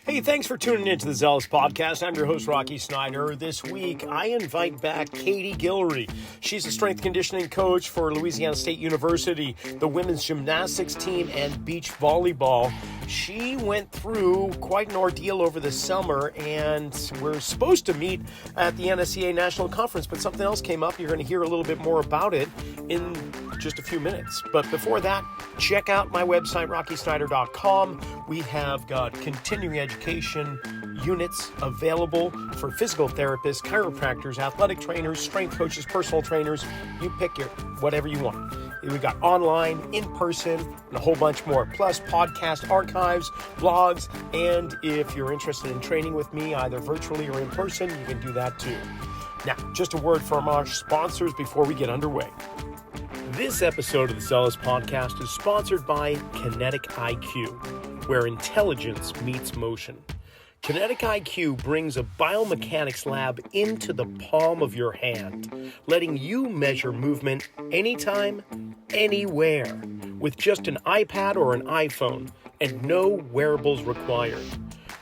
Hey, thanks for tuning into the Zelos Podcast. I'm your host, Rocky Snyder. This week, I invite back Katie Guillory. She's a strength conditioning coach for Louisiana State University, the women's gymnastics team, and beach volleyball. She went through quite an ordeal over the summer, and we're supposed to meet at the NSCA National Conference, but something else came up. You're going to hear a little bit more about it in just a few minutes. But before that, check out my website, rockysnyder.com. We have got continuing education units available for physical therapists, chiropractors, athletic trainers, strength coaches, personal trainers. You pick your whatever you want. We've got online, in person, and a whole bunch more. Plus podcast archives, blogs, and if you're interested in training with me, either virtually or in person, you can do that too. Now, just a word from our sponsors before we get underway. This episode of the Zelos Podcast is sponsored by Kinetic IQ, where intelligence meets motion. Kinetic IQ brings a biomechanics lab into the palm of your hand, letting you measure movement anytime, anywhere, with just an iPad or an iPhone, and no wearables required.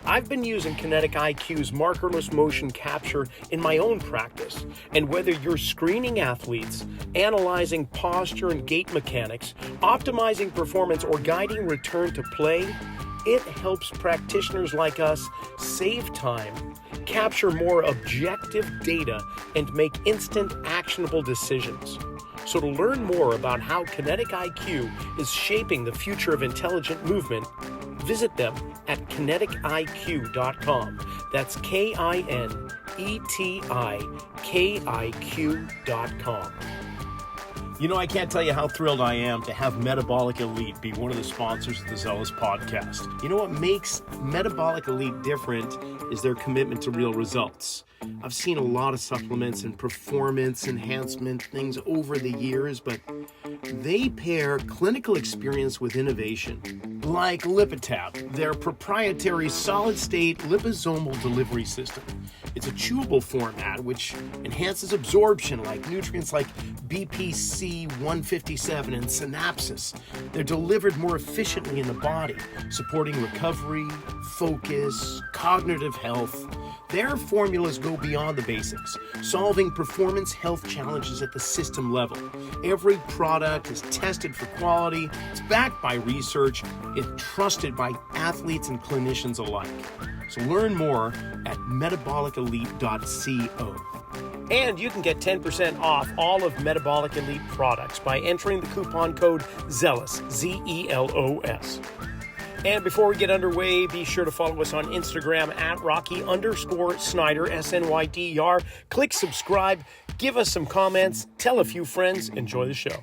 I've been using Kinetic IQ's markerless motion capture in my own practice, and whether you're screening athletes, analyzing posture and gait mechanics, optimizing performance, or guiding return to play, it helps practitioners like us save time, capture more objective data, and make instant actionable decisions. So to learn more about how Kinetic IQ is shaping the future of intelligent movement, visit them at kinetikiq.com. That's KINETIKIQ.com. You know, I can't tell you how thrilled I am to have Metabolic Elite be one of the sponsors of the Zelos Podcast. You know what makes Metabolic Elite different is their commitment to real results. I've seen a lot of supplements and performance enhancement things over the years, but they pair clinical experience with innovation, like Lipitab, their proprietary solid-state liposomal delivery system. It's a chewable format which enhances absorption, like nutrients like BPC 157 and synapses. They're delivered more efficiently in the body, supporting recovery, focus, cognitive health. Their formulas go beyond the basics, solving performance health challenges at the system level. Every product is tested for quality, it's backed by research, it's trusted by athletes and clinicians alike. So learn more at metabolicelite.co. And you can get 10% off all of Metabolic Elite products by entering the coupon code ZELOS, ZELOS. And before we get underway, be sure to follow us on Instagram at Rocky_Snyder, SNYDER. Click subscribe, give us some comments, tell a few friends, enjoy the show.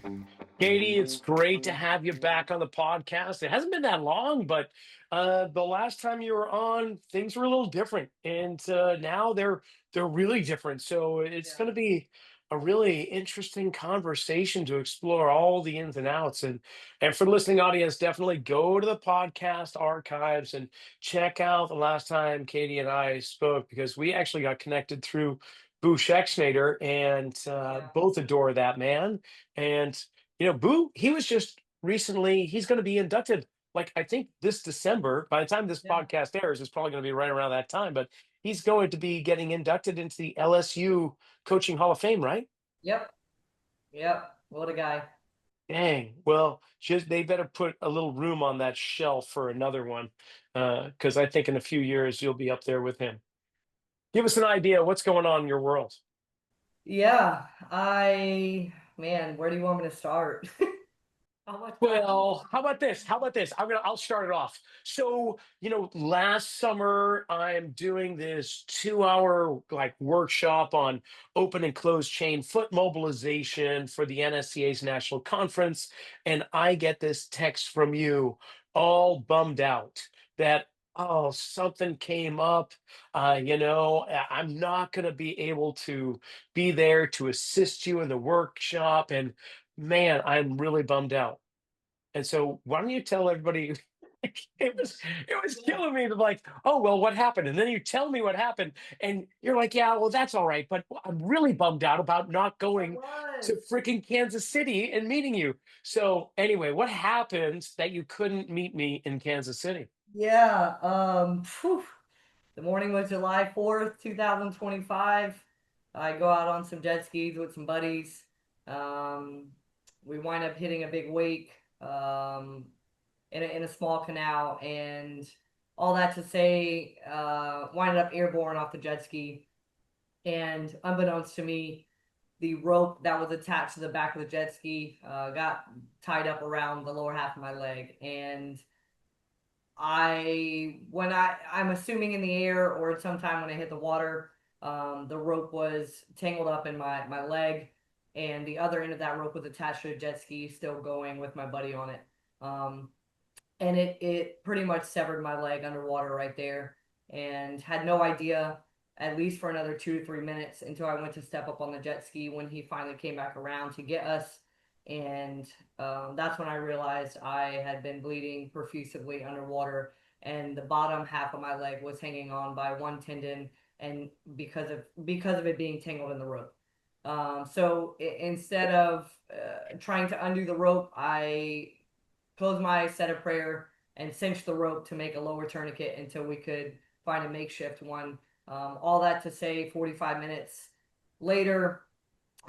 Katie, it's great to have you back on the podcast. It hasn't been that long, but the last time you were on, things were a little different. And now they're really different. So it's going to be a really interesting conversation to explore all the ins and outs. And for the listening audience, definitely go to the podcast archives and check out the last time Katie and I spoke, because we actually got connected through Boo Schexnayder, and both adore that man. And, you know, Boo, he was just recently, he's going to be inducted, like, I think this December. By the time this podcast airs, it's probably going to be right around that time, but he's going to be getting inducted into the LSU Coaching Hall of Fame, right? Yep. What a guy. Dang. Well, they better put a little room on that shelf for another one, because I think in a few years you'll be up there with him. Give us an idea. What's going on in your world? Yeah, where do you want me to start? Well, how about this? I'll start it off. So, last summer I'm doing this 2-hour workshop on open and closed chain foot mobilization for the NSCA's national conference. And I get this text from you, all bummed out, that, oh, something came up. I'm not going to be able to be there to assist you in the workshop. And man, I'm really bummed out. And so why don't you tell everybody? It was killing me to oh, well, what happened? And then you tell me what happened, and you're like, yeah, well, that's all right, but I'm really bummed out about not going to freaking Kansas City and meeting you. So anyway, what happened that you couldn't meet me in Kansas City? Yeah, the morning was July 4th, 2025. I go out on some jet skis with some buddies. Um, we wind up hitting a big wake in a small canal, and all that to say, winded up airborne off the jet ski. And unbeknownst to me, the rope that was attached to the back of the jet ski got tied up around the lower half of my leg. And I'm assuming in the air or sometime when I hit the water, the rope was tangled up in my leg, and the other end of that rope was attached to a jet ski, still going with my buddy on it. Um, and it pretty much severed my leg underwater right there, and had no idea at least for another 2 to 3 minutes until I went to step up on the jet ski when he finally came back around to get us. And that's when I realized I had been bleeding profusely underwater, and the bottom half of my leg was hanging on by one tendon, and because of it being tangled in the rope. So instead of trying to undo the rope, I closed my eyes, said a prayer, and cinched the rope to make a lower tourniquet until we could find a makeshift one. All that to say, 45 minutes later,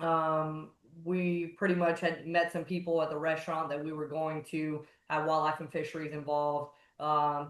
um, we pretty much had met some people at the restaurant that we were going to have wildlife and fisheries involved.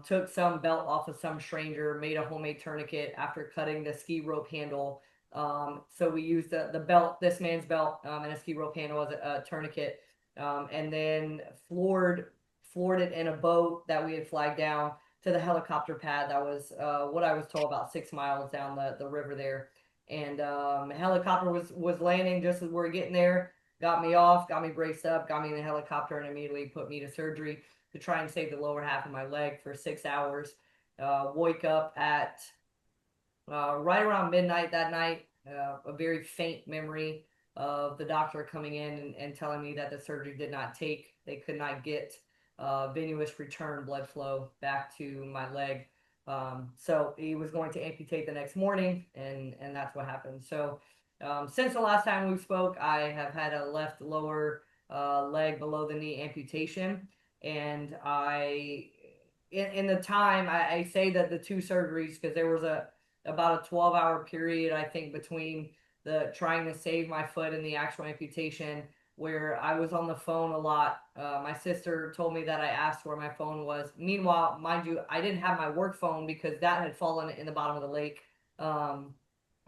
Took some belt off of some stranger, made a homemade tourniquet after cutting the ski rope handle. So we used the belt, this man's belt, and a ski rope handle as a tourniquet, and then floored it in a boat that we had flagged down to the helicopter pad that was what I was told about 6 miles down the river there. And the helicopter was landing just as we were getting there. Got me off, got me braced up, got me in the helicopter, and immediately put me to surgery to try and save the lower half of my leg for 6 hours. Woke up at right around midnight that night. A very faint memory of the doctor coming in and telling me that the surgery did not take. They could not get venous return blood flow back to my leg. So he was going to amputate the next morning, and that's what happened. So since the last time we spoke, I have had a left lower leg below the knee amputation, and in the time I say that the two surgeries, because there was about a 12-hour period, I think, between the trying to save my foot and the actual amputation, where I was on the phone a lot. My sister told me that I asked where my phone was. Meanwhile, mind you, I didn't have my work phone because that had fallen in the bottom of the lake. Um,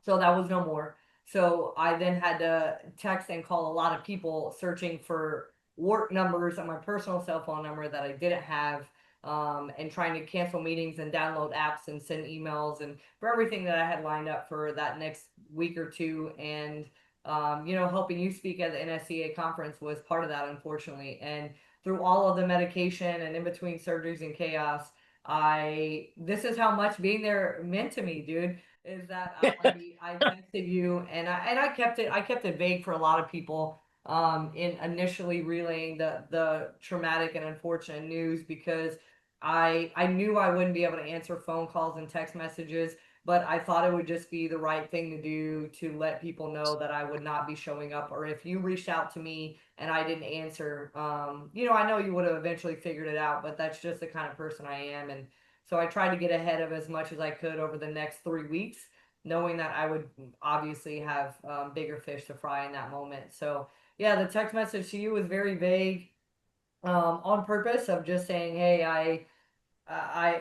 so that was no more. So I then had to text and call a lot of people searching for work numbers on my personal cell phone number that I didn't have, and trying to cancel meetings and download apps and send emails and for everything that I had lined up for that next week or two. And helping you speak at the NSCA conference was part of that, unfortunately. And through all of the medication and in between surgeries and chaos, this is how much being there meant to me, dude. Is that I texted you, and I kept it vague for a lot of people in initially relaying the traumatic and unfortunate news, because I knew I wouldn't be able to answer phone calls and text messages, but I thought it would just be the right thing to do to let people know that I would not be showing up. Or if you reached out to me and I didn't answer, I know you would have eventually figured it out, but that's just the kind of person I am. And so I tried to get ahead of as much as I could over the next 3 weeks, knowing that I would obviously have bigger fish to fry in that moment. So yeah, the text message to you was very vague, on purpose, of just saying, hey, I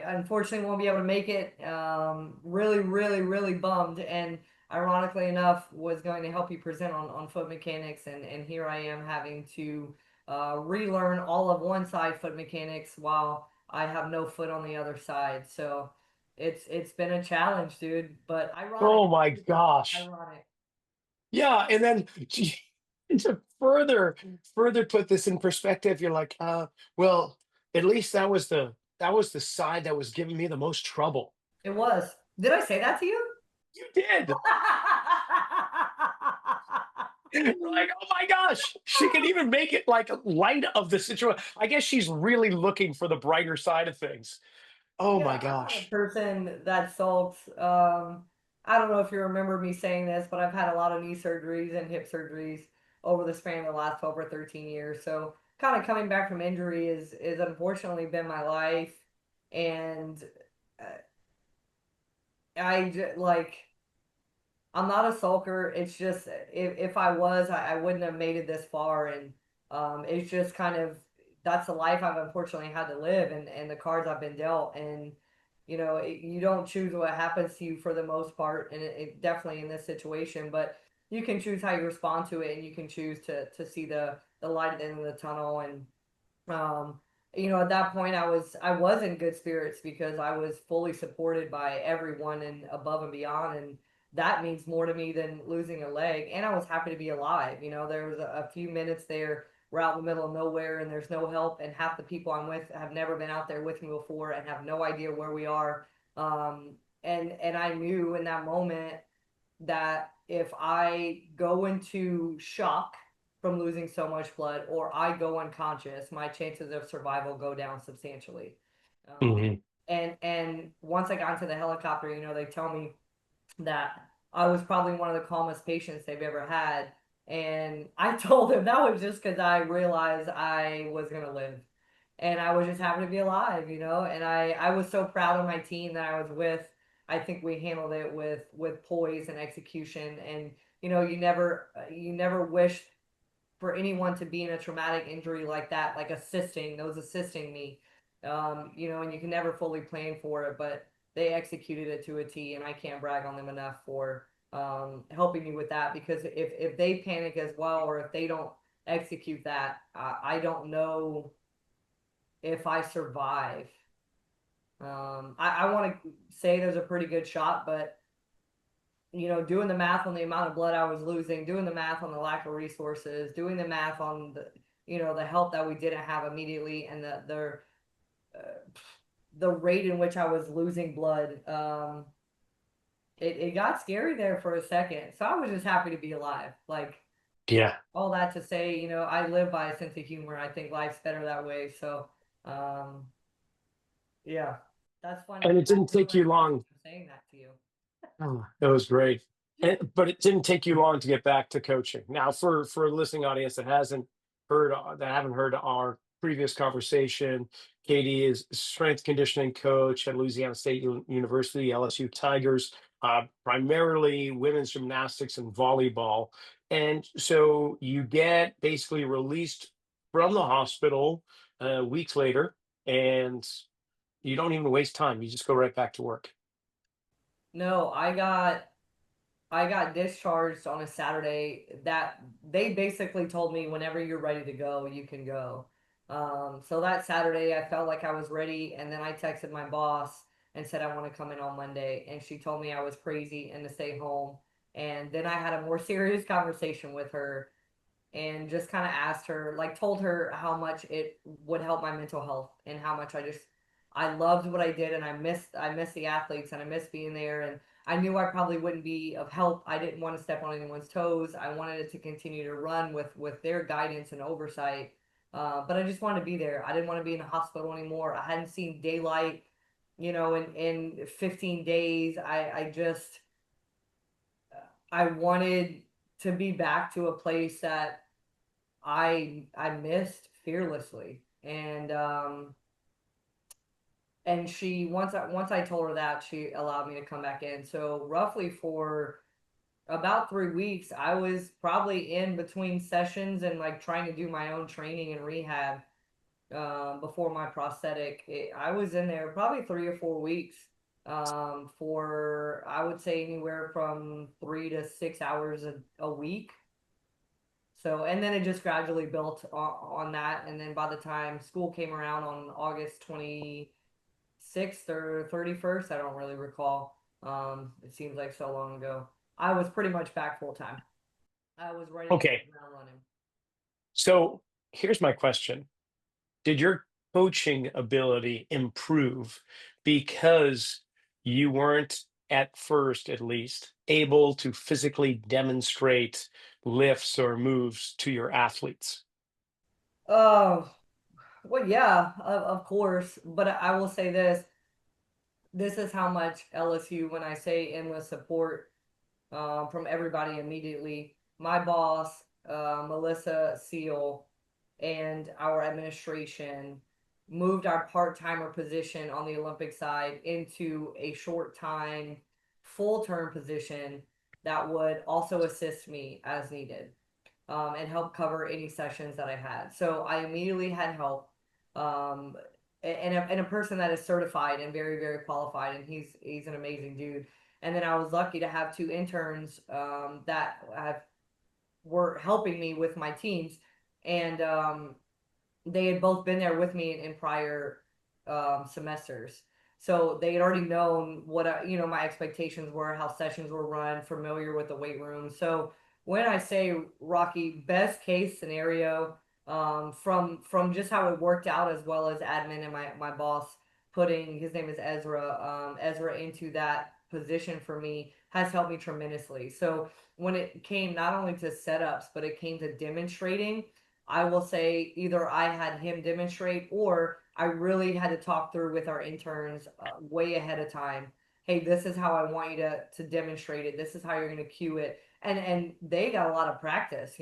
unfortunately won't be able to make it. Really, really, really bummed. And ironically enough, was going to help you present on foot mechanics. And here I am having to relearn all of one side foot mechanics while I have no foot on the other side. So it's been a challenge, dude. But ironic. Oh my gosh. Ironic. Yeah, and then to further put this in perspective, you're like, well, at least that was the side that was giving me the most trouble. It was. Did I say that to you? You did. You're like, oh my gosh, she can even make it like light of the situation. I guess she's really looking for the brighter side of things. Oh Yeah, my I'm not a gosh. person that sulks. I don't know if you remember me saying this, but I've had a lot of knee surgeries and hip surgeries over the span of the last 12 or 13 years. So kind of coming back from injury is unfortunately been my life. And uh, like, I'm not a sulker. It's just if I was, I wouldn't have made it this far. And it's just kind of that's the life I've unfortunately had to live, and the cards I've been dealt. And you don't choose what happens to you for the most part, and it definitely in this situation. But you can choose how you respond to it, and you can choose to see the light at the end of the tunnel. And um, at that point I was in good spirits because I was fully supported by everyone and above and beyond, and that means more to me than losing a leg. And I was happy to be alive. There was a few minutes there. We're out in the middle of nowhere and there's no help, and half the people I'm with have never been out there with me before and have no idea where we are. And I knew in that moment that if I go into shock from losing so much blood or I go unconscious, my chances of survival go down substantially. Um, Hmm. and once I got into the helicopter, they tell me that I was probably one of the calmest patients they've ever had. And I told them that was just because I realized I was going to live. And I was just happy to be alive. And I was so proud of my team that I was with. I think we handled it with poise and execution. And you never wish for anyone to be in a traumatic injury like that, like those assisting me. And you can never fully plan for it, but they executed it to a T, and I can't brag on them enough for helping me with that. Because if they panic as well, or if they don't execute that, I don't know if I survive. I want to say there's a pretty good shot, but doing the math on the amount of blood I was losing, doing the math on the lack of resources, doing the math on the help that we didn't have immediately, and the rate in which I was losing blood, it got scary there for a second. So I was just happy to be alive. Like, Yeah. all that to say, I live by a sense of humor. I think life's better that way. So, um, yeah, that's funny. And it I didn't feel take very you long. comfortable saying that to you. Oh, that was great. But it didn't take you long to get back to coaching. Now, for a listening audience that haven't heard our previous conversation, Katie is strength conditioning coach at Louisiana State University, LSU Tigers, primarily women's gymnastics and volleyball. And so you get basically released from the hospital weeks later, and you don't even waste time. You just go right back to work. No, I got discharged on a Saturday. That they basically told me whenever you're ready to go, you can go. So that Saturday, I felt like I was ready, and then I texted my boss and said I want to come in on Monday, and she told me I was crazy and to stay home. And then I had a more serious conversation with her and just kind of asked her, like, told her how much it would help my mental health and how much I loved what I did, and I missed the athletes, and I missed being there. And I knew I probably wouldn't be of help. I didn't want to step on anyone's toes. I wanted it to continue to run with their guidance and oversight. But I just wanted to be there. I didn't want to be in the hospital anymore. I hadn't seen daylight, in 15 days. I wanted to be back to a place that I missed fearlessly. And she once I told her that, she allowed me to come back in. So roughly for about 3 weeks, I was probably in between sessions and like trying to do my own training and rehab before my prosthetic. I was in there probably 3 or 4 weeks for, I would say, anywhere from 3 to 6 hours a week. So, and then it just gradually built on that. And then by the time school came around on August 26th or 31st, I don't really recall. It seems like so long ago. I was pretty much back full time. I was ready to hit Okay. the ground running. So here's my question. Did your coaching ability improve because you weren't, at first at least, able to physically demonstrate lifts or moves to your athletes? Oh, well, yeah, of course. But I will say this is how much LSU, when I say endless support from everybody immediately. My boss, Melissa Seal, and our administration. moved our part-timer position on the Olympic side into a short-time, full-term position that would also assist me as needed, and help cover any sessions that I had. So I immediately had help, um, and a person that is certified and very, very qualified, and he's an amazing dude. And then I was lucky to have two interns that were helping me with my teams, and they had both been there with me in prior semesters. So they had already known what my expectations were, how sessions were run, familiar with the weight room. So when I say Rocky, best case scenario, from just how it worked out, as well as admin and my boss putting, his name is Ezra, Ezra into that position for me has helped me tremendously. So when it came not only to setups, but it came to demonstrating, I will say either I had him demonstrate, or I really had to talk through with our interns way ahead of time. Hey, this is how I want you to demonstrate it. This is how you're going to cue it. And they got a lot of practice,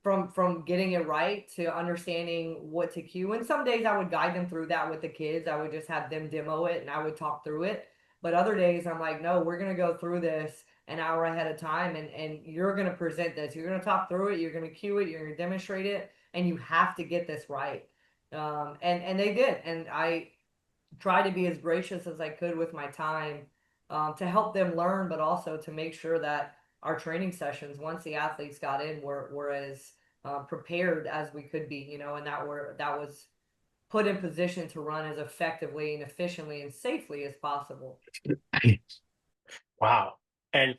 from getting it right to understanding what to cue. And some days I would guide them through that with the kids. I would just have them demo it and I would talk through it. But other days I'm like, no, we're gonna go through this an hour ahead of time, and you're gonna present this. You're gonna talk through it, you're gonna cue it, you're gonna demonstrate it, and you have to get this right. And they did. And I try to be as gracious as I could with my time, to help them learn, but also to make sure that our training sessions, once the athletes got in, were as prepared as we could be, and that was put in position to run as effectively and efficiently and safely as possible. Wow. And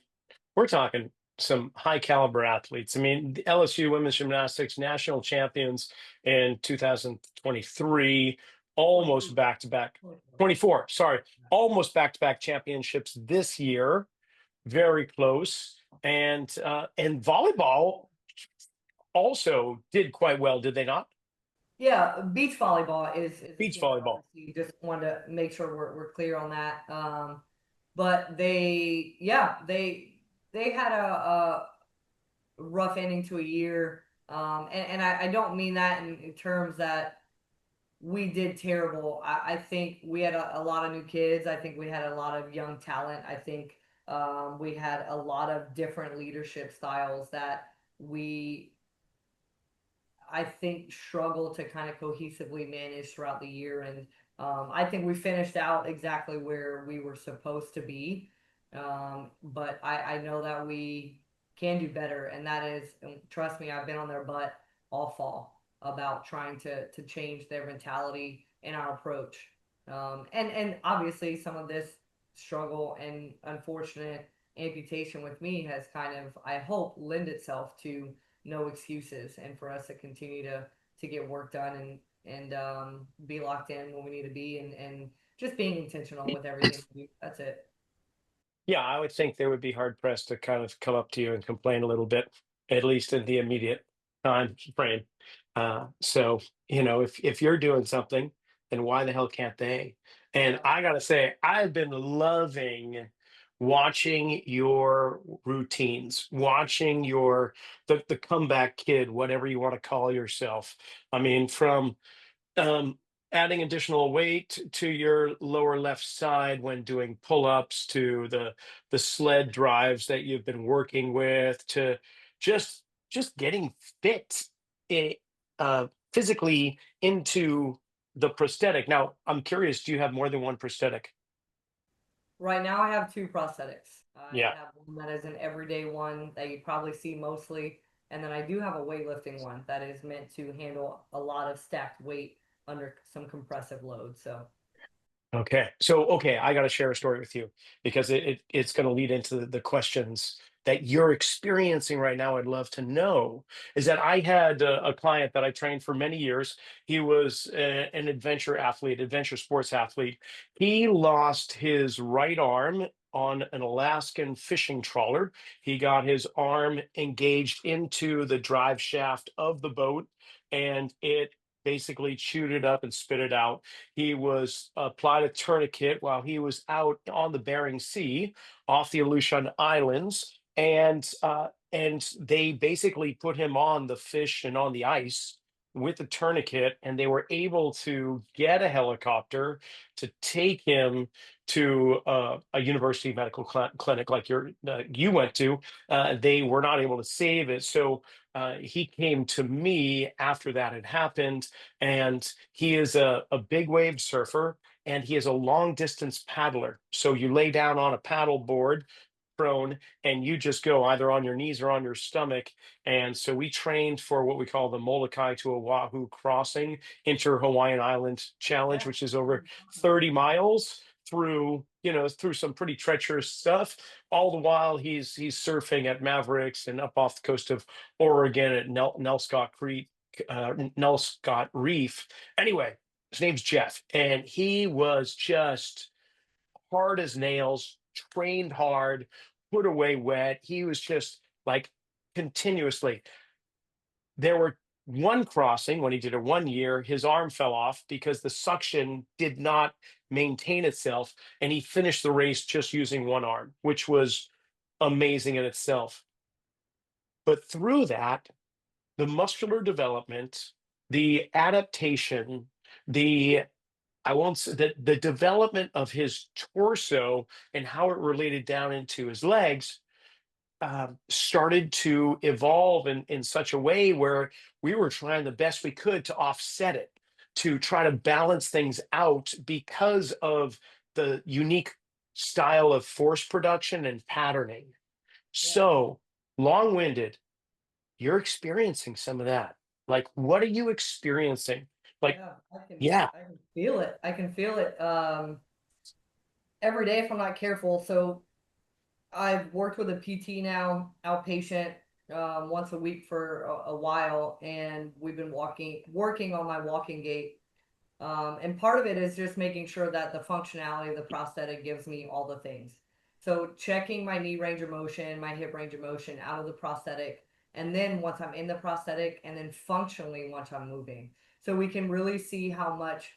we're talking some high caliber athletes. I mean, the LSU women's gymnastics national champions in 2023, almost 22, back to back, 24. 24, sorry, almost back to back championships this year, very close. And volleyball also did quite well, did they not? Yeah, beach volleyball is a Beach team at volleyball. LSU. Just wanted to make sure we're clear on that. But they had a rough ending to a year. And I don't mean that in terms that we did terrible. I think we had a lot of new kids. I think we had a lot of young talent. I think we had a lot of different leadership styles that we, I think, struggle to kind of cohesively manage throughout the year. And I think we finished out exactly where we were supposed to be. But I know that we can do better. And that is, and trust me, I've been on their butt all fall about trying to change their mentality and our approach. And obviously, some of this struggle and unfortunate amputation with me has kind of, I hope, lend itself to no excuses, and for us to continue to get work done, and be locked in when we need to be, and just being intentional with everything we do. That's it. Yeah, I would think they would be hard pressed to kind of come up to you and complain a little bit, at least in the immediate time frame. So, if you're doing something, then why the hell can't they? And Yeah. I gotta say, I've been loving watching your routines, watching the comeback kid, whatever you want to call yourself. I mean, from um, adding additional weight to your lower left side when doing pull-ups, to the sled drives that you've been working with, to just getting fit, i- physically into the prosthetic. Now, I'm curious, do you have more than one prosthetic? Right now, I have two prosthetics. I Yeah. have one that is an everyday one that you probably see mostly, and then I do have a weightlifting one that is meant to handle a lot of stacked weight under some compressive load. So, Okay. So, okay, I got to share a story with you because it's going to lead into the questions that you're experiencing right now. I'd love to know is that I had a client that I trained for many years. He was an adventure athlete, adventure sports athlete. He lost his right arm on an Alaskan fishing trawler. He got his arm engaged into the drive shaft of the boat, and it basically chewed it up and spit it out. He was applied a tourniquet while he was out on the Bering Sea off the Aleutian Islands, and they basically put him on the fish and on the ice with a tourniquet, and they were able to get a helicopter to take him to a university medical clinic like you went to. They were not able to save it. So he came to me after that had happened, and he is a big wave surfer, and he is a long distance paddler. So you lay down on a paddle board prone, and you just go either on your knees or on your stomach. And so we trained for what we call the Molokai to Oahu crossing inter Hawaiian Island challenge, Yeah. which is over 30 miles through, through some pretty treacherous stuff. All the while he's surfing at Mavericks and up off the coast of Oregon at Nelscott Reef. Anyway, his name's Jeff, and he was just hard as nails, trained hard, put away wet. He was just like continuously. There were one crossing when he did it 1 year, his arm fell off because the suction did not maintain itself, and he finished the race just using one arm, which was amazing in itself. But through that, the muscular development, the adaptation, the I won't say that the development of his torso and how it related down into his legs started to evolve in such a way where we were trying the best we could to offset it, to try to balance things out because of the unique style of force production and patterning. Yeah. So long winded, you're experiencing some of that. Like, what are you experiencing? Like, Yeah, yeah. I can feel it. I can feel it every day if I'm not careful. So I've worked with a PT now, outpatient, once a week for a while, and we've been working on my walking gait. And part of it is just making sure that the functionality of the prosthetic gives me all the things. So checking my knee range of motion, my hip range of motion out of the prosthetic, and then once I'm in the prosthetic, and then functionally once I'm moving. So we can really see how much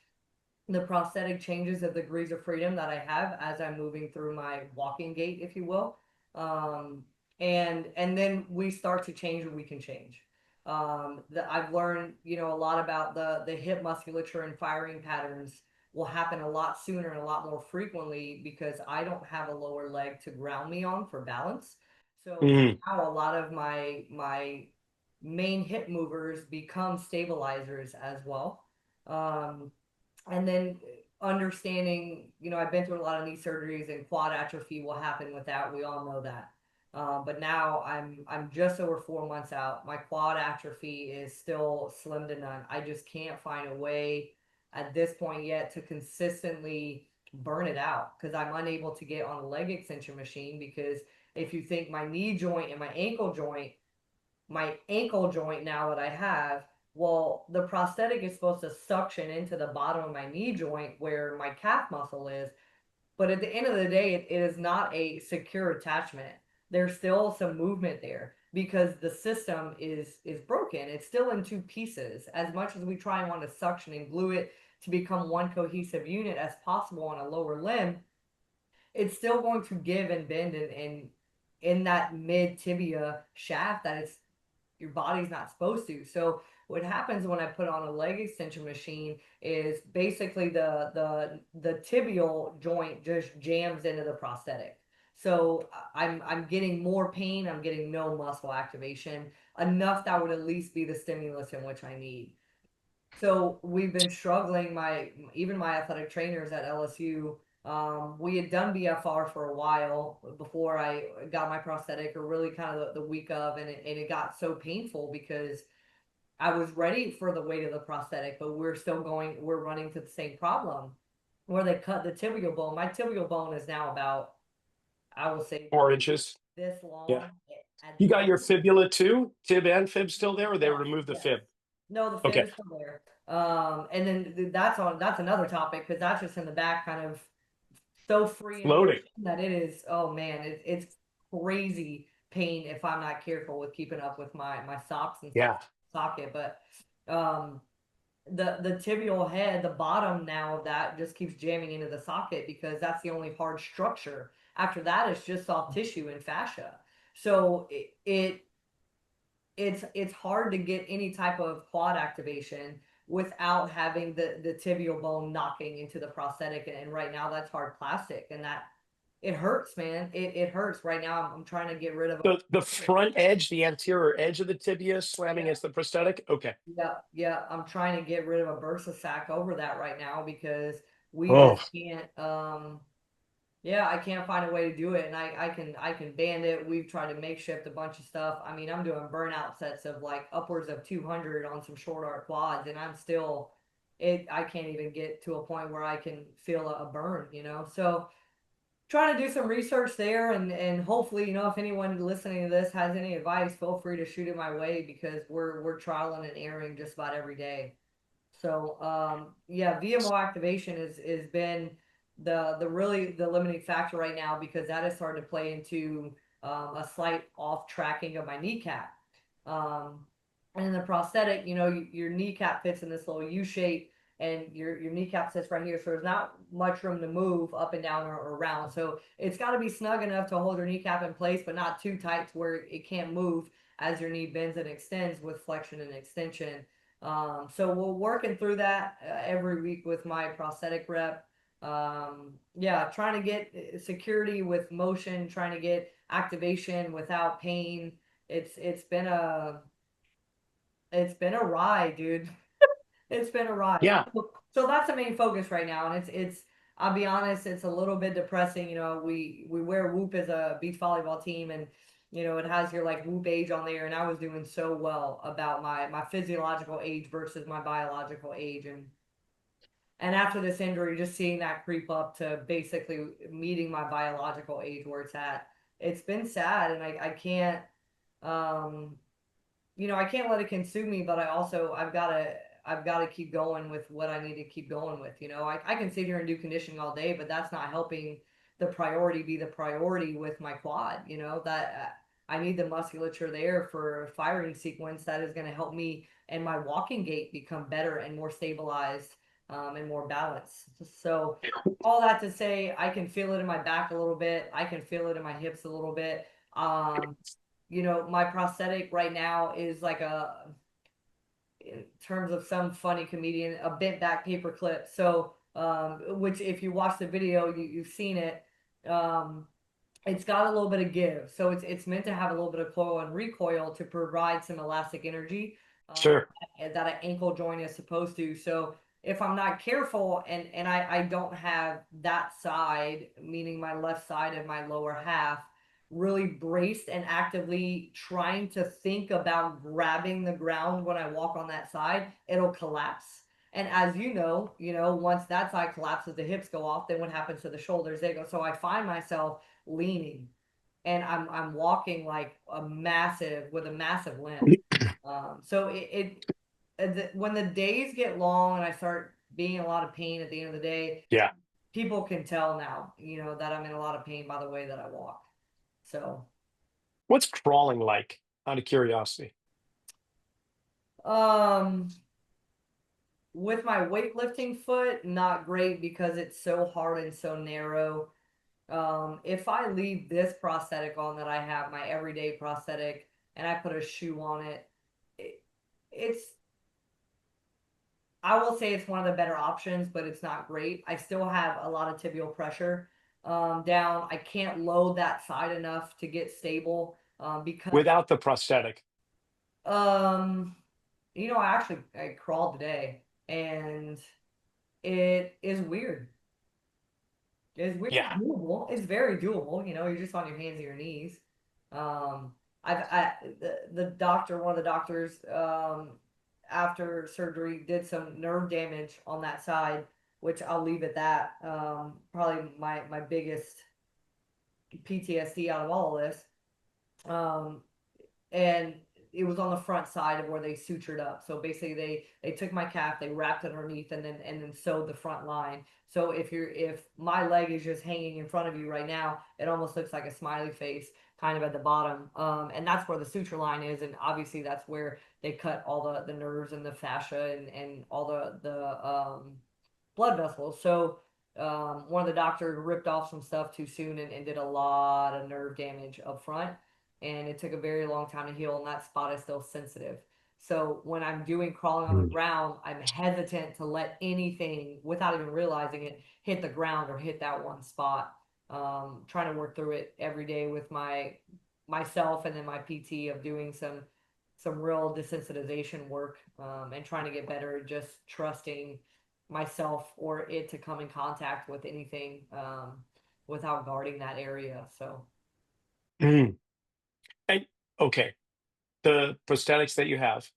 the prosthetic changes the degrees of freedom that I have as I'm moving through my walking gait, if you will. Um, and then we start to change what we can change. I've learned, a lot about the hip musculature and firing patterns will happen a lot sooner and a lot more frequently because I don't have a lower leg to ground me on for balance. So Mhm. now a lot of my main hip movers become stabilizers as well. Um, and then understanding, I've been through a lot of knee surgeries and quad atrophy will happen with that. We all know that. But now I'm just over 4 months out. My quad atrophy is still slim to none. I just can't find a way at this point yet to consistently burn it out because I'm unable to get on a leg extension machine because if you think my ankle joint now that I have, well, the prosthetic is supposed to suction into the bottom of my knee joint where my calf muscle is. But at the end of the day, it is not a secure attachment. There's still some movement there because the system is broken. It's still in two pieces. As much as we try and want to suction and glue it to become one cohesive unit as possible on a lower limb, it's still going to give and bend in that mid tibia shaft that it's your body's not supposed to. So what happens when I put on a leg extension machine is basically the tibial joint just jams into the prosthetic. So I'm getting more pain, I'm getting no muscle activation, enough that would at least be the stimulus in which I need. So we've been struggling. My athletic trainers at LSU, we had done BFR for a while before I got my prosthetic, or really kind of the week of, and it got so painful because I was ready for the weight of the prosthetic, but we're running to the same problem where they cut the tibial bone. My tibial bone is now about, I will say, 4 inches. this Yeah. long at You the got your end. fibula too? Tib and fib still there, or they Yes, removed the yes. fib? No, the fib Okay. is still there. And then that's another topic because that's just in the back, kind of so free in Floating. motion that it is. Oh man, it's crazy pain if I'm not careful with keeping up with my socks and stuff Yeah. socket. But um, the tibial head, the bottom now of that just keeps jamming into the socket because that's the only hard structure. After that, it's just soft tissue and fascia. So it it's hard to get any type of quad activation without having the tibial bone knocking into the prosthetic. And right now that's hard plastic, and that it hurts, man. It hurts right now. I'm trying to get rid of. The front edge, the anterior edge of the tibia slamming Yeah. against the prosthetic. Okay. Yeah, yeah. I'm trying to get rid of a bursa sac over that right now because we Oh, just can't. Yeah, I can't find a way to do it, and I can band it. We've tried to makeshift a bunch of stuff. I mean, I'm doing burnout sets of like upwards of 200 on some short arc quads, and I'm still it. I can't even get to a point where I can feel a burn, you know. So trying to do some research there, and hopefully, you know, if anyone listening to this has any advice, feel free to shoot it my way because we're trialing and erroring just about every day. So yeah, VMO activation is been the really the limiting factor right now because that has started to play into a slight off tracking of my kneecap. Um, and in the prosthetic, you know, your kneecap fits in this little U shape, and your kneecap sits right here, so there's not much room to move up and down or around. So it's got to be snug enough to hold your kneecap in place, but not too tight to where it can't move as your knee bends and extends with flexion and extension. So we're working through that every week with my prosthetic rep. Yeah, trying to get security with motion, trying to get activation without pain. It's been a ride, dude. It's been a ride. yeah. So that's the main focus right now, and it's I'll be honest, it's a little bit depressing. You know, we wear Whoop as a beach volleyball team, and you know it has your like Whoop age on there, and I was doing so well about my physiological age versus my biological age, and after this injury, just seeing that creep up to basically meeting my biological age where it's at, it's been sad, and I can't um you know, I can't let it consume me, but I've gotta keep going with what I need to keep going with. You know, I can sit here and do conditioning all day, but that's not helping the priority be the priority with my quad. You know, that I need the musculature there for a firing sequence that is going to help me and my walking gait become better and more stabilized, and more balanced. So all that to say, I can feel it in my back a little bit. I can feel it in my hips a little bit. Um, you know, my prosthetic right now is like in terms of some funny comedian, a bent back paper clip. So, which if you watch the video, you've seen it. Um, it's got a little bit of give. So it's meant to have a little bit of coil and recoil to provide some elastic energy, Sure. that an ankle joint is supposed to. So if I'm not careful and I don't have that side, meaning my left side of my lower half, really braced and actively trying to think about grabbing the ground when I walk on that side, it'll collapse. And as you know, once that side collapses, the hips go off, then what happens to the shoulders? They go. So I find myself leaning and I'm walking like a massive with a massive limp. So when the days get long and I start being in a lot of pain at the end of the day, Yeah. people can tell now, you know, that I'm in a lot of pain by the way that I walk. So, What's crawling like? Out of curiosity. um, with my weightlifting foot, not great because it's so hard and so narrow. If I leave this prosthetic on that I have, my everyday prosthetic, and I put a shoe on it, it it's I will say it's one of the better options, but it's not great. I still have a lot of tibial pressure down. I can't load that side enough to get stable because Without the prosthetic. um you know I crawled today and it is weird. It's weird. Yeah. Doable. It's very doable. You know, you're just on your hands and your knees. Um, the doctor, one of the doctors, after surgery, did some nerve damage on that side, which I'll leave at that. Probably my biggest PTSD out of all of this. Um, and it was on the front side of where they sutured up. So basically they took my calf, they wrapped it underneath and then sewed the front line. So if my leg is just hanging in front of you right now, it almost looks like a smiley face kind of at the bottom. And that's where the suture line is, and obviously that's where they cut all the nerves and the fascia and all the blood vessels. So one of the doctors ripped off some stuff too soon and did a lot of nerve damage up front. and it took a very long time to heal, and that spot is still sensitive. So when I'm doing crawling on the Mm. ground, I'm hesitant to let anything, without even realizing it, hit the ground or hit that one spot. Trying to work through it every day with myself and then my PT of doing some real desensitization work, and trying to get better at just trusting myself or it to come in contact with anything, without guarding that area. So Mm. And okay, the prosthetics that you have,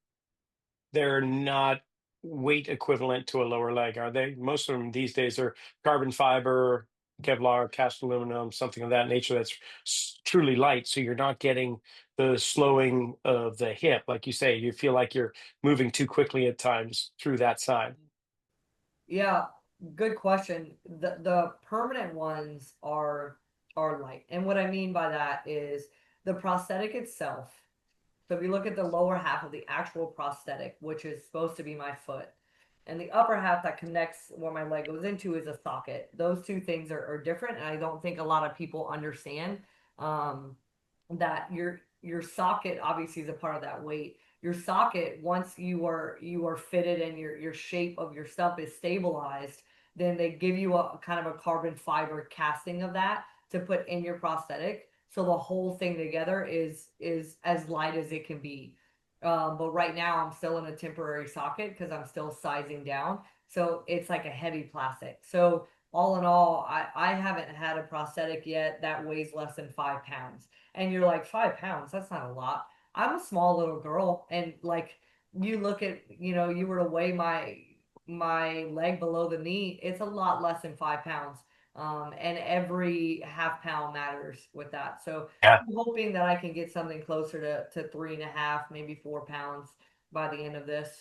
they're not weight equivalent to a lower leg, are they? Most of them these days are carbon fiber, Kevlar, cast aluminum, something of that nature that's truly light. So you're not getting the slowing of the hip. Like you say, you feel like you're moving too quickly at times through that side. yeah, good question. The permanent ones are light. And what I mean by that is the prosthetic itself. So if you look at the lower half of the actual prosthetic, which is supposed to be my foot, and the upper half that connects where my leg goes into is a socket. Those two things are different, and I don't think a lot of people understand, um, that your socket obviously is a part of that weight. Your socket, once you are fitted and your shape of your stump is stabilized, then they give you a kind of a carbon fiber casting of that to put in your prosthetic. So the whole thing together is as light as it can be. But right now I'm still in a temporary socket because I'm still sizing down. So it's like a heavy plastic. So all in all, I haven't had a prosthetic yet that weighs less than 5 pounds. And you're like, 5 pounds, that's not a lot. I'm a small little girl, and like you look at, you were to weigh my leg below the knee, it's a lot less than 5 pounds. And every half pound matters with that. So Yeah. I'm hoping that I can get something closer to 3.5, maybe 4 pounds by the end of this.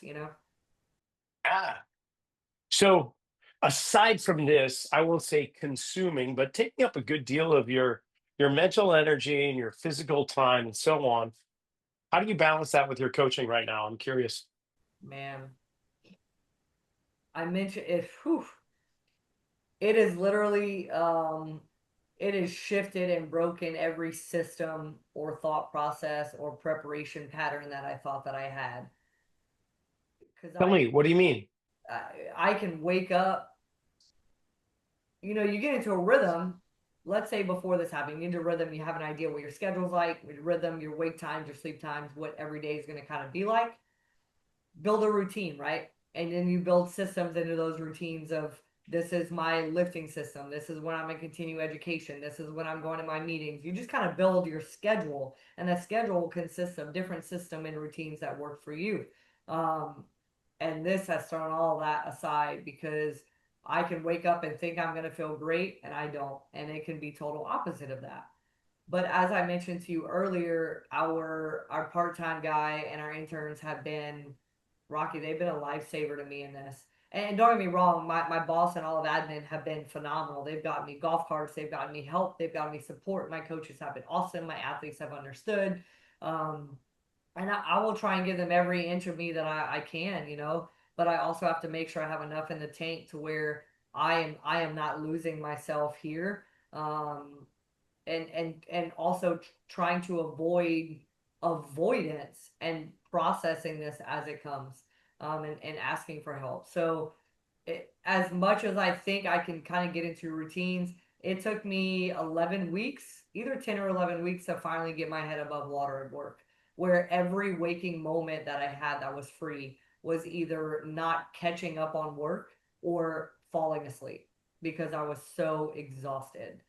Yeah. So aside from this, I won't say consuming, but taking up a good deal of your mental energy and your physical time and so on. How do you balance that with your coaching right now? I'm curious. Man, I mentioned it. Whew, it is literally, it has shifted and broken every system or thought process or preparation pattern that I thought that I had. Because Tell me, what do you mean? I can wake up, you get into a rhythm. Let's say before this happened, you get into a rhythm, you have an idea what your schedule's like, your rhythm, your wake times, your sleep times, what every day is going to kind of be like. Build a routine, right? And then you build systems into those routines of, this is my lifting system. This is when I'm in continue education. This is when I'm going to my meetings. You just kind of build your schedule, and that schedule consists of different system and routines that work for you. Um, and this has thrown all that aside because I can wake up and think I'm going to feel great, and I don't. And it can be total opposite of that. But as I mentioned to you earlier, our part-time guy and our interns have been, Rocky, they've been a lifesaver to me in this. And don't get me wrong, my boss and all of admin have been phenomenal. They've gotten me golf carts, they've gotten me help, they've gotten me support. My coaches have been awesome. My athletes have understood. Um, and I will try and give them every inch of me that I can. But I also have to make sure I have enough in the tank to where I am not losing myself here. And also trying to avoid avoidance and processing this as it comes, and asking for help. So as much as I think I can kind of get into routines, it took me 11 weeks, either 10 or 11 weeks, to finally get my head above water at work, where every waking moment that I had that was free was either not catching up on work or falling asleep because I was so exhausted.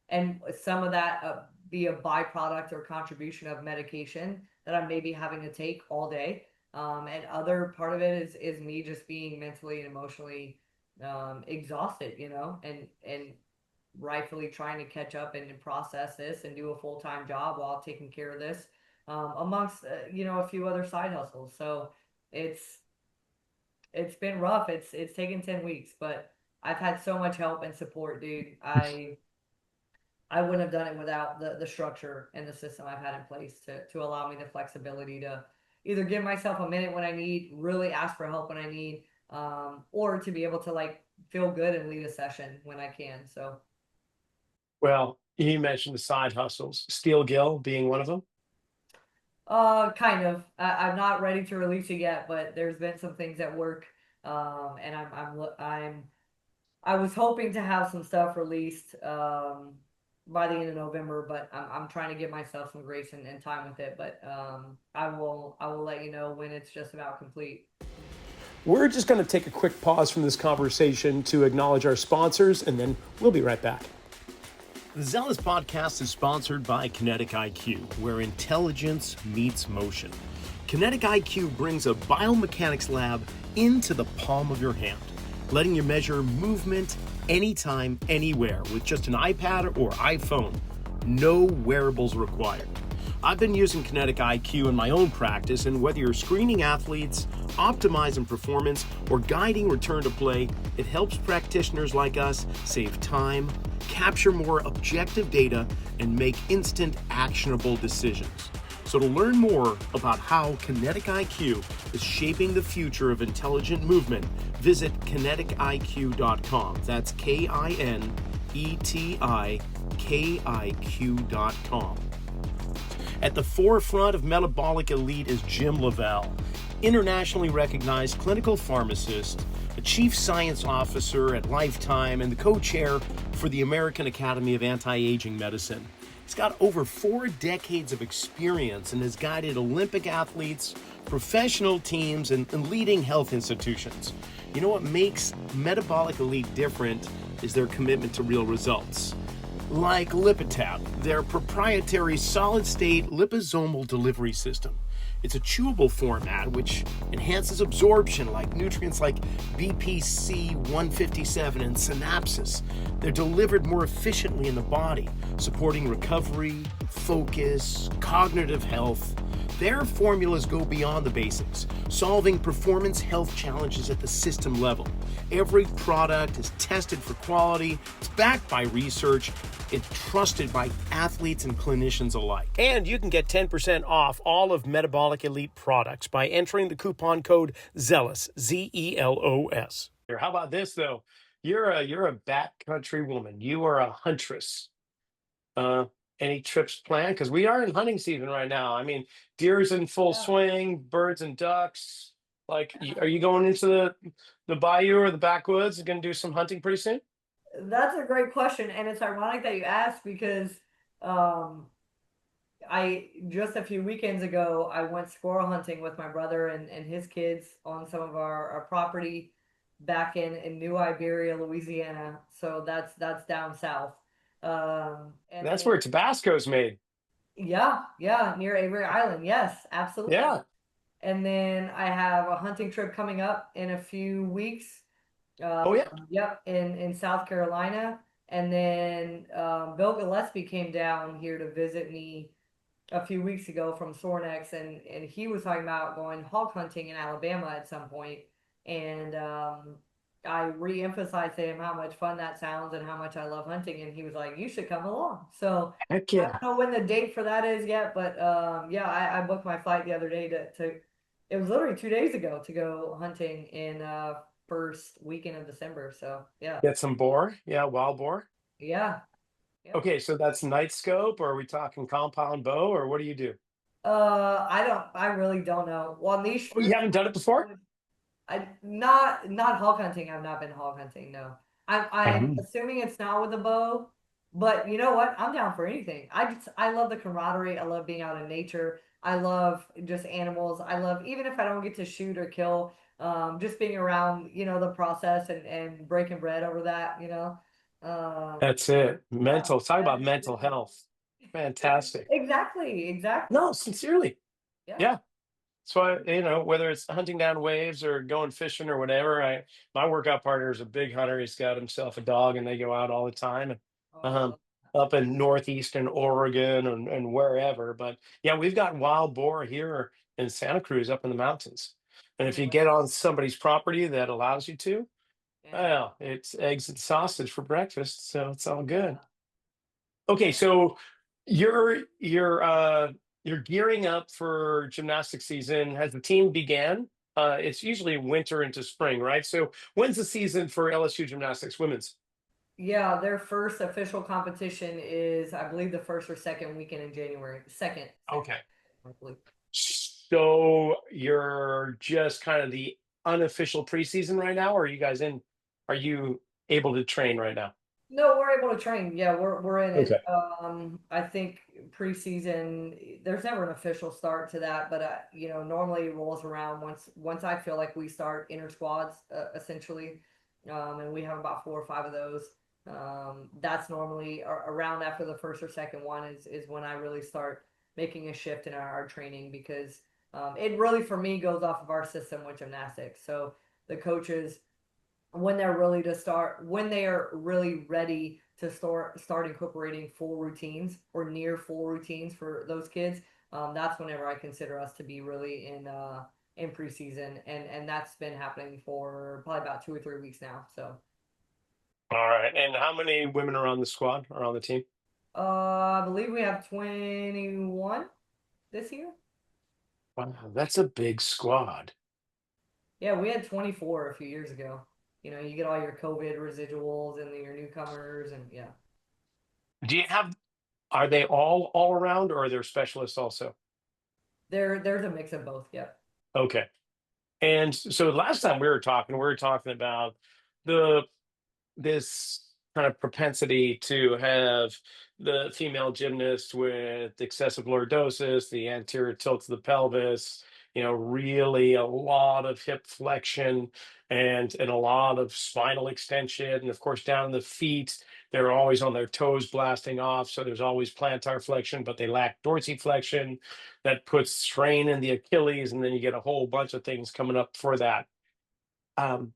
And some of that, be a byproduct or contribution of medication that I'm maybe having to take all day. And other part of it is me just being mentally and emotionally, exhausted, and rightfully trying to catch up and process this and do a full-time job while taking care of this, amongst, a few other side hustles. So it's it's been rough. It's taken 10 weeks, but I've had so much help and support, dude. I wouldn't have done it without the structure and the system I've had in place to allow me the flexibility to either give myself a minute when I need, really ask for help when I need, or to be able to like feel good and lead a session when I can. So Well, you mentioned the side hustles, Steel Gill being one of them. Kind of. I'm not ready to release it yet, but there's been some things at work, and I was hoping to have some stuff released by the end of November, but I'm trying to give myself some grace and time with it. But I will let you know when it's just about complete. We're just going to take a quick pause from this conversation to acknowledge our sponsors, and then we'll be right back. The Zelos Podcast is sponsored by Kinetic IQ, where intelligence meets motion. Kinetic IQ brings a biomechanics lab into the palm of your hand, letting you measure movement anytime, anywhere with just an iPad or iPhone. No wearables required. I've been using Kinetic IQ in my own practice, and whether you're screening athletes, optimizing performance, or guiding return to play, it helps practitioners like us save time, capture more objective data, and make instant actionable decisions. So to learn more about how Kinetic IQ is shaping the future of intelligent movement, visit kinetikiq.com. That's KINETIKIQ.com. At the forefront of metabolic elite is Jim Lavelle, internationally recognized clinical pharmacist, a chief science officer at Lifetime, and the co-chair for the American Academy of Anti-Aging Medicine. He's got over 4 decades of experience and has guided Olympic athletes, professional teams, and leading health institutions. You know what makes Metabolic Elite different is their commitment to real results. Like Lipitab, their proprietary solid-state liposomal delivery system. It's a chewable format which enhances absorption like nutrients like BPC 157 and synapses. They're delivered more efficiently in the body, supporting recovery, focus, cognitive health. Their formulas go beyond the basics, solving performance health challenges at the system level. Every product is tested for quality, it's backed by research, it's trusted by athletes and clinicians alike. And you can get 10% off all of Metabolic Elite products by entering the coupon code ZELOS, ZELOS. How about this though? You're a backcountry woman. You are a huntress. Any trips planned? Because we are in hunting season right now. I mean, deer's in full Yeah. swing, birds and ducks. Like, are you going into the bayou or the backwoods? Going to do some hunting pretty soon? That's a great question, and it's ironic that you asked because um, I just a few weekends ago I went squirrel hunting with my brother and his kids on some of our property back in New Iberia, Louisiana. So that's down south. And That's then where Tabasco's made. yeah, near Avery Island. Yes, absolutely. Yeah. And then I have a hunting trip coming up in a few weeks. Oh yeah. Yep, in South Carolina. And then Bill Gillespie came down here to visit me a few weeks ago from Sornex, and he was talking about going hog hunting in Alabama at some point. And I re-emphasized to him how much fun that sounds and how much I love hunting, and he was like, "You should come along." So Heck I yeah. don't know when the date for that is yet, but yeah, I booked my flight the other day to it was literally 2 days ago to go hunting in first weekend of December. So yeah, Get some boar. Yeah, wild boar. yeah, yep. Okay, so that's night scope, or are we talking compound bow, or what do you do? I really don't know. Well, these Oh, you trips, haven't done it before? I not hog hunting. I've not been hog hunting. No, I'm Um, assuming it's not with a bow. But you know what? I'm down for anything. I love the camaraderie. I love being out in nature. I love just animals. I love even if I don't get to shoot or kill, just being around, the process and breaking bread over that. that's it. Yeah, Mental. Talk that about is mental really health. Fantastic. exactly. No, sincerely. Yeah. Yeah. So whether it's hunting down waves or going fishing or whatever, my workout partner is a big hunter. He's got himself a dog, and they go out all the time, and Oh, I um, love up in northeastern Oregon and wherever. But yeah, we've got wild boar here in Santa Cruz, up in the mountains. And if no you way. get on somebody's property that allows you to, Yeah. well, it's eggs and sausage for breakfast, so it's all good. Yeah. Okay, Yeah. so you're gearing up for gymnastics season. Has the team began? It's usually winter into spring, right? So when's the season for LSU gymnastics women's? Yeah, their first official competition is, I believe, the first or second weekend in January. Second, Okay. I believe. So you're just kind of the unofficial preseason right now, or are you guys in? Are you able to train right now? No, we're able to train. Yeah, we're in it. Okay. I think preseason, there's never an official start to that, but normally it rolls around once I feel like we start inter squads, essentially, and we have about 4 or 5 of those. That's normally around after the first or second one is when I really start making a shift in our training, because it really for me goes off of our system with gymnastics. So the coaches, when they are really ready to start incorporating full routines or near full routines for those kids, that's whenever I consider us to be really in preseason, and that's been happening for probably about 2 or 3 weeks now. So All right. And how many women are on the squad or on the team? I believe we have 21 this year. Wow, that's a big squad. Yeah, we had 24 a few years ago. You get all your COVID residuals and your newcomers, and yeah, Do you have, are they all around or are there specialists also? there's a mix of both. Yep. Okay. And so last time we were talking about the this kind of propensity to have the female gymnast with excessive lordosis, the anterior tilt of the pelvis, really a lot of hip flexion and a lot of spinal extension. And of course, down in the feet, they're always on their toes blasting off. So there's always plantar flexion, but they lack dorsiflexion. That puts strain in the Achilles, and then you get a whole bunch of things coming up for that. Um,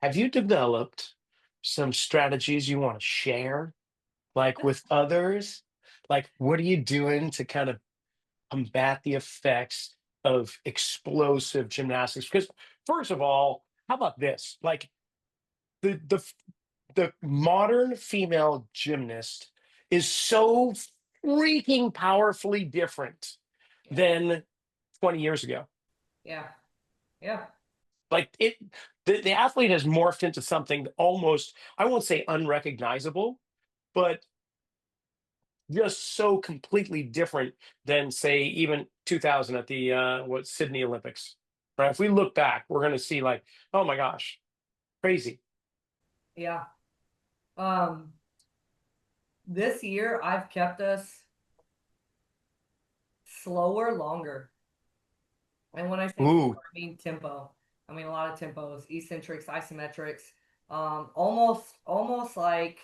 have you developed some strategies you want to share, like with others? Like, what are you doing to kind of combat the effects of explosive gymnastics? Because, first of all, how about this? Like, the the the modern female gymnast is so freaking powerfully different Yeah. than 20 years ago. Yeah. Yeah. Like the athlete has morphed into something almost, I won't say unrecognizable, but just so completely different than say even 2000 at the Sydney Olympics. Right? If we look back, we're going to see like, oh my gosh, crazy. Yeah. Um, this year I've kept us slower longer. And when I say Ooh, slower, I mean tempo. I mean a lot of tempos, eccentrics, isometrics, almost like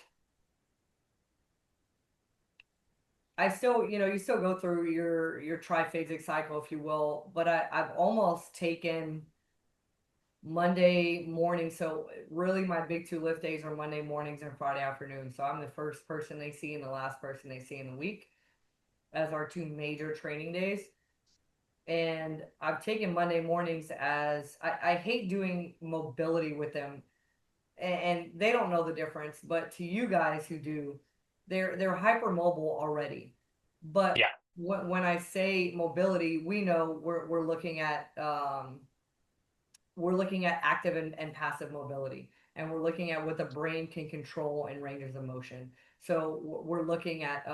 I still, you still go through your triphasic cycle, if you will, but I've almost taken Monday morning. So really my big two lift days are Monday mornings and Friday afternoons. So I'm the first person they see and the last person they see in the week as our two major training days. And I've taken Monday mornings as I hate doing mobility with them, and they don't know the difference, but to you guys who do, they're hypermobile already. But yeah. when I say mobility, we know we're looking at active and passive mobility, and we're looking at what the brain can control in ranges of motion. So we're looking at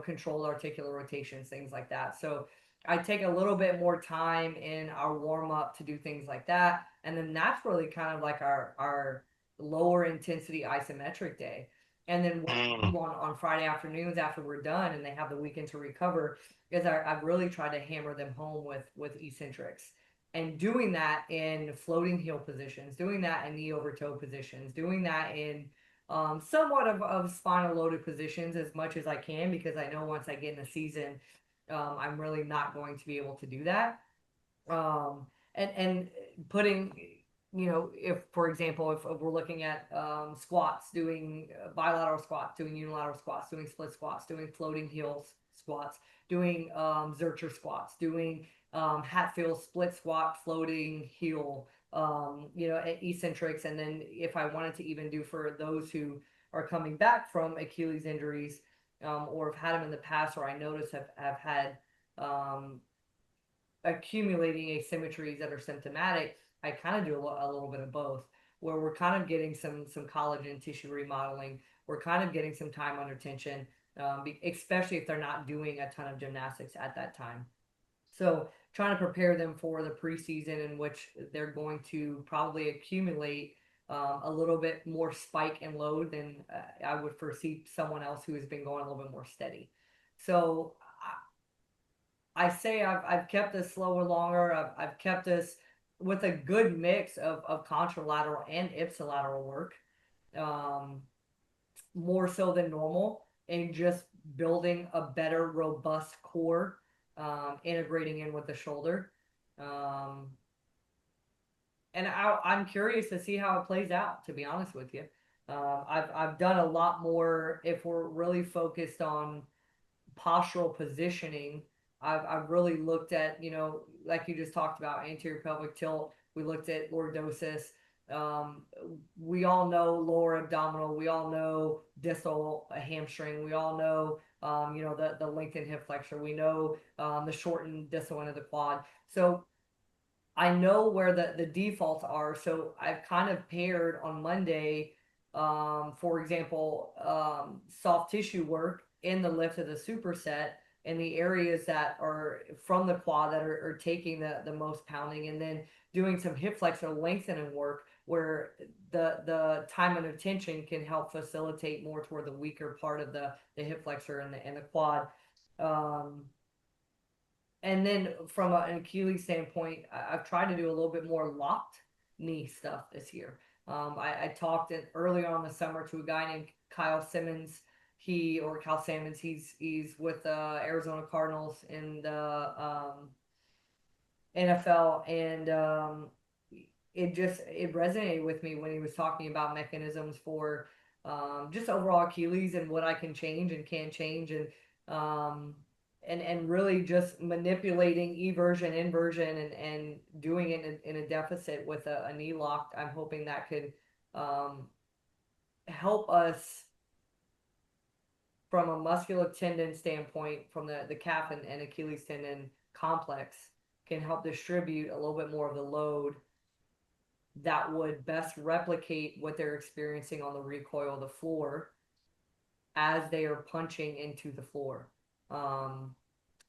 controlled articular rotations, things like that. So I take a little bit more time in our warm up to do things like that, and then that's really kind of like our lower intensity isometric day. And then what we Mm. do on Friday afternoons after we're done and they have the weekend to recover is I've really tried to hammer them home with eccentrics, and doing that in floating heel positions, doing that in knee over toe positions, doing that in somewhat of spinal loaded positions as much as I can, because I know once I get in the season, I'm really not going to be able to do that. And putting, if for example, if we're looking at squats, doing bilateral squats, doing unilateral squats, doing split squats, doing floating heels squats, doing Zercher squats, doing Hatfield split squat, floating heel, eccentrics. And then if I wanted to even do for those who are coming back from Achilles injuries, or have had them in the past, or I notice have had um, accumulating asymmetries that are symptomatic, I kind of do a little bit of both, where we're kind of getting some collagen tissue remodeling. We're kind of getting some time under tension, especially if they're not doing a ton of gymnastics at that time. So trying to prepare them for the preseason in which they're going to probably accumulate a little bit more spike and load than I would foresee someone else who has been going a little bit more steady. So I say I've kept us slower longer. I've kept us with a good mix of contralateral and ipsilateral work, um, more so than normal, and just building a better, robust core, integrating in with the shoulder. Um, and I'm curious to see how it plays out, to be honest with you. I've done a lot more if we're really focused on postural positioning. I've really looked at, like you just talked about, anterior pelvic tilt. We looked at lordosis. Um, we all know lower abdominal. We all know distal hamstring. We all know, the lengthened hip flexor. We know the shortened distal end of the quad. So I know where the defaults are. So I've kind of paired on Monday, for example, soft tissue work in the lift of the superset in the areas that are from the quad that are taking the most pounding, and then doing some hip flexor lengthening work where the time and attention can help facilitate more toward the weaker part of the hip flexor and the quad. Um, and then from an Achilles standpoint, I've tried to do a little bit more locked knee stuff this year. I talked earlier on the summer to a guy named Kyle Simmons. Kyle Sammons. He's with Arizona Cardinals in the NFL, and it resonated with me when he was talking about mechanisms for just overall Achilles and what I can change and can change, um, and really just manipulating eversion, inversion, and doing it in a deficit with a knee lock. I'm hoping that could um, help us from a muscular tendon standpoint, from the calf and Achilles tendon complex, can help distribute a little bit more of the load that would best replicate what they're experiencing on the recoil of the floor as they are punching into the floor. Um,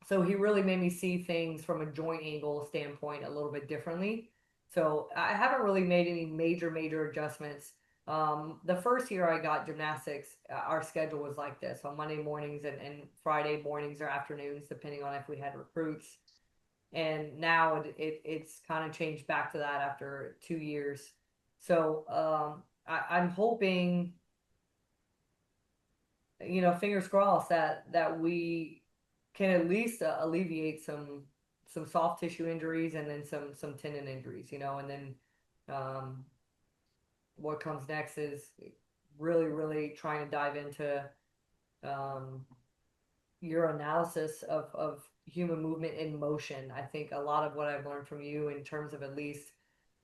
so he really made me see things from a joint angle standpoint a little bit differently. So I haven't really made any major adjustments. The first year I got gymnastics, our schedule was like this on Monday mornings and Friday mornings or afternoons, depending on if we had recruits. And now it's kind of changed back to that after 2 years. So I'm hoping, fingers crossed that we can at least alleviate some soft tissue injuries and then some tendon injuries, and then um, what comes next is really trying to dive into um, your analysis of human movement in motion. I think a lot of what I've learned from you in terms of at least,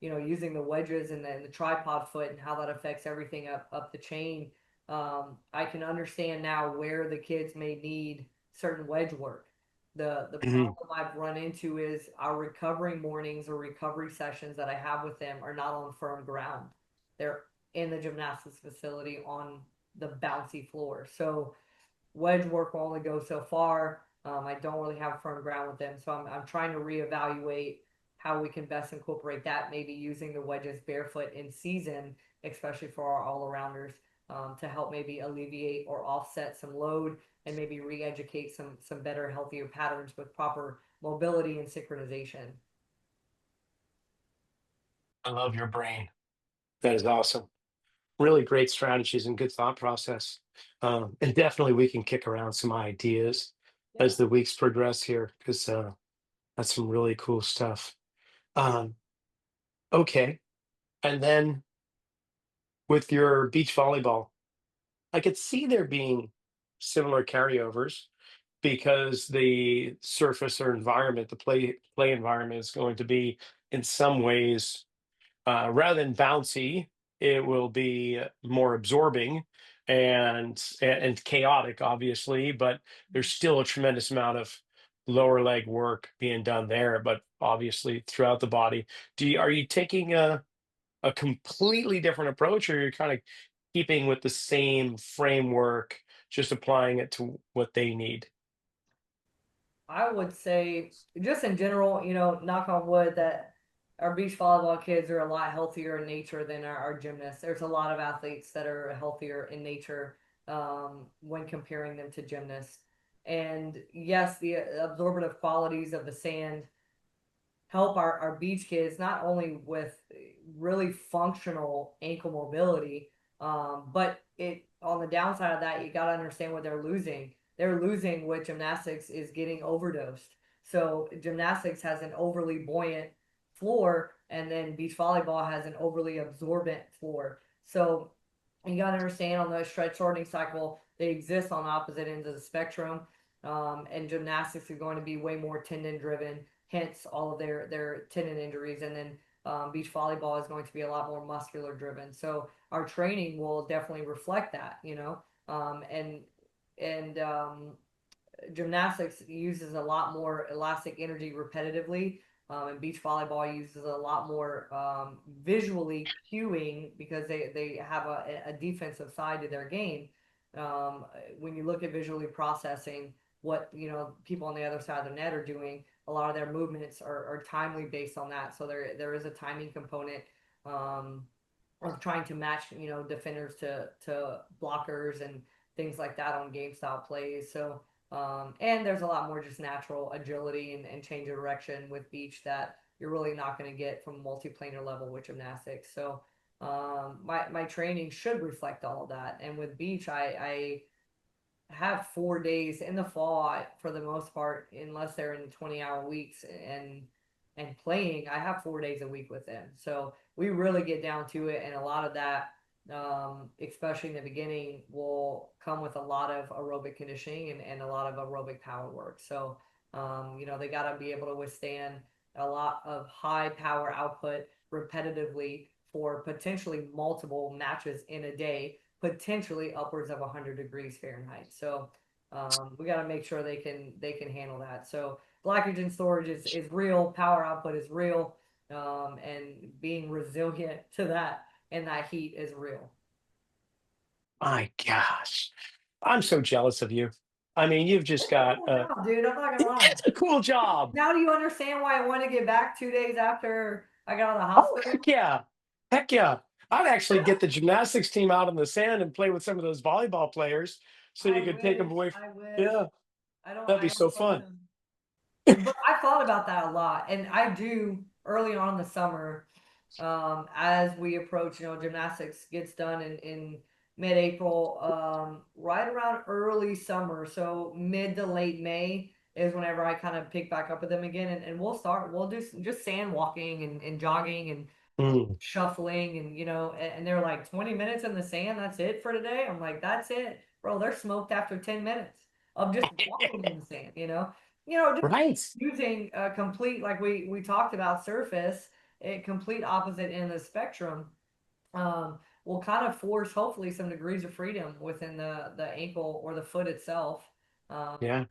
using the wedges and then the tripod foot and how that affects everything up the chain. I can understand now where the kids may need certain wedge work. The Mhm. problem I've run into is our recovery mornings or recovery sessions that I have with them are not on firm ground. They're in the gymnastics facility on the bouncy floor. So wedge work will only go so far. I don't really have firm ground with them, so I'm trying to reevaluate how we can best incorporate that. Maybe using the wedges barefoot in season, especially for our all arounders, to help maybe alleviate or offset some load and maybe re-educate some better, healthier patterns with proper mobility and synchronization. I love your brain. That is awesome. Really great strategies and good thought process. And definitely we can kick around some ideas Yeah. as the weeks progress here because that's some really cool stuff. Um, okay. And then with your beach volleyball, I could see there being similar carryovers because the surface or environment, the play environment is going to be in some ways rather than bouncy, it will be more absorbing and chaotic, obviously. But there's still a tremendous amount of lower leg work being done there, but obviously throughout the body. Are you taking a completely different approach, or you're kind of keeping with the same framework, just applying it to what they need? I would say just in general, knock on wood, that our beach volleyball kids are a lot healthier in nature than our gymnasts. There's a lot of athletes that are healthier in nature when comparing them to gymnasts. And yes, the absorptive qualities of the sand help our beach kids not only with really functional ankle mobility, but it on the downside of that, you got to understand what they're losing. They're losing what gymnastics is getting overdosed. So gymnastics has an overly buoyant floor, and then beach volleyball has an overly absorbent floor. So you got to understand on the stretch shortening cycle, they exist on opposite ends of the spectrum. And gymnastics are going to be way more tendon driven, hence all of their tendon injuries. And then beach volleyball is going to be a lot more muscular driven. So our training will definitely reflect that, and gymnastics uses a lot more elastic energy repetitively, and beach volleyball uses a lot more visually cueing because they have a defensive side to their game. Um, when you look at visually processing what people on the other side of the net are doing, a lot of their movements are timely based on that. So there is a timing component um, of trying to match defenders to blockers and things like that on game style plays. So and there's a lot more just natural agility and change of direction with beach that you're really not going to get from multiplanar level with gymnastics. So my training should reflect all of that. And with beach, I have 4 days in the fall for the most part, unless they're in 20-hour weeks and playing. I have 4 days a week with them, so we really get down to it, and a lot of that, especially in the beginning, will come with a lot of aerobic conditioning and a lot of aerobic power work. So they got to be able to withstand a lot of high power output repetitively for potentially multiple matches in a day, potentially upwards of 100 degrees Fahrenheit. So we got to make sure they can handle that. So glycogen storage is real, power output is real, and being resilient to that and that heat is real. My gosh, I'm so jealous of you. I mean, you've just It's a got cool job, dude. I'm not gonna lie. it's a cool job. Now do you understand why I want to get back 2 days after I got out of the Oh, hospital? heck yeah. Heck yeah. I'd actually get the gymnastics team out in the sand and play with some of those volleyball players so I you could take them wish. away. I wish. Yeah, that'd be I don't so want fun. to. But I thought about that a lot, and I do early on in the summer, as we approach, gymnastics gets done in mid-April, right around early summer, so mid to late May is whenever I kind of pick back up with them again, and we'll do just sand walking and jogging and Mm. shuffling, and and they're like 20 minutes in the sand, that's it for today. I'm like, that's it, bro. They're smoked after 10 minutes of just walking in the sand, just Right. using a complete, like we talked about, surface, a complete opposite end of the spectrum, will kind of force hopefully some degrees of freedom within the ankle or the foot itself, um, Yeah.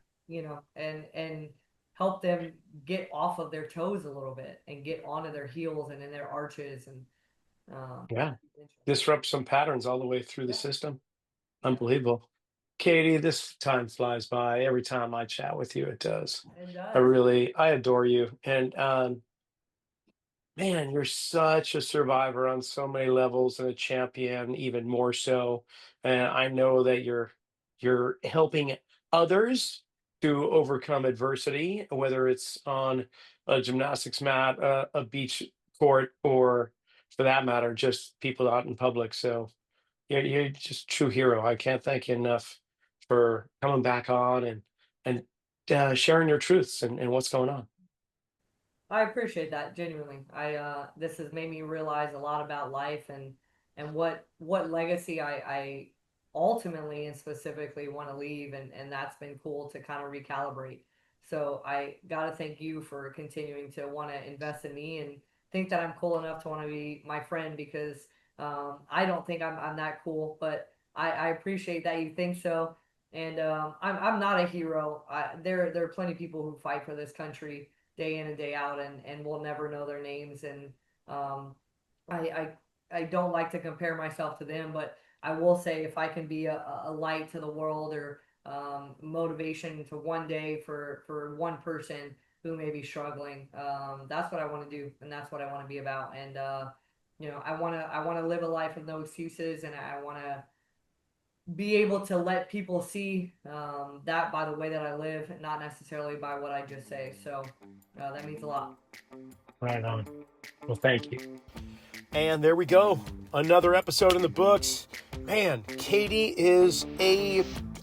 and help them get off of their toes a little bit and get onto their heels and in their arches, and Yeah. interesting. Disrupt some patterns all the way through the Yeah, system. yeah, Unbelievable. Katie, this time flies by. Every time I chat with you, it does. it does. I adore you. And man, you're such a survivor on so many levels and a champion, even more so. And I know that you're helping others to overcome adversity, whether it's on a gymnastics mat, a beach court, or for that matter, just people out in public. So you're just a true hero. I can't thank you enough for coming back on and sharing your truths and what's going on. I appreciate that genuinely. This has made me realize a lot about life and what legacy I ultimately and specifically want to leave, and that's been cool to kind of recalibrate. So I got to thank you for continuing to want to invest in me and think that I'm cool enough to want to be my friend, because I don't think I'm that cool, but I appreciate that you think so. And I'm not a hero. There are plenty of people who fight for this country day in and day out, and we'll never know their names, and um, I, I don't like to compare myself to them, but I will say if I can be a light to the world, or motivation to one day for one person who may be struggling. That's what I want to do, and that's what I want to be about. And I want to live a life of no excuses, and I want to be able to let people see that by the way that I live, not necessarily by what I just say. So that means a lot. Right on. Well, thank you. And there we go. Another episode in the books. Man, Katie is a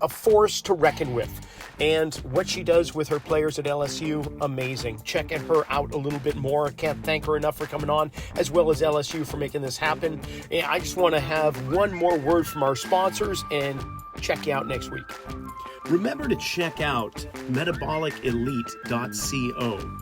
force to reckon with. And what she does with her players at LSU, amazing. Checking her out a little bit more. Can't thank her enough for coming on, as well as LSU for making this happen. And I just want to have one more word from our sponsors and check you out next week. Remember to check out metabolicelite.co.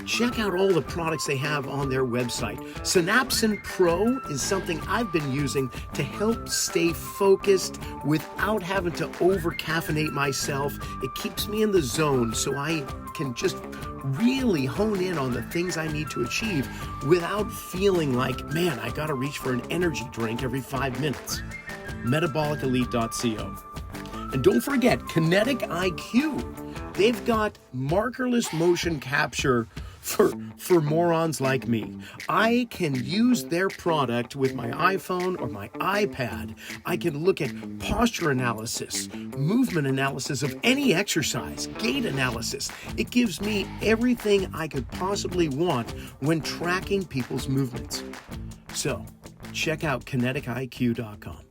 Check out all the products they have on their website. Synapsin Pro is something I've been using to help stay focused without having to over-caffeinate myself. It keeps me in the zone so I can just really hone in on the things I need to achieve without feeling like, man, I gotta reach for an energy drink every 5 minutes. Metabolicelite.co. And don't forget, Kinetic IQ. They've got markerless motion capture for morons like me. I can use their product with my iPhone or my iPad. I can look at posture analysis, movement analysis of any exercise, gait analysis. It gives me everything I could possibly want when tracking people's movements. So, check out kineticiq.com.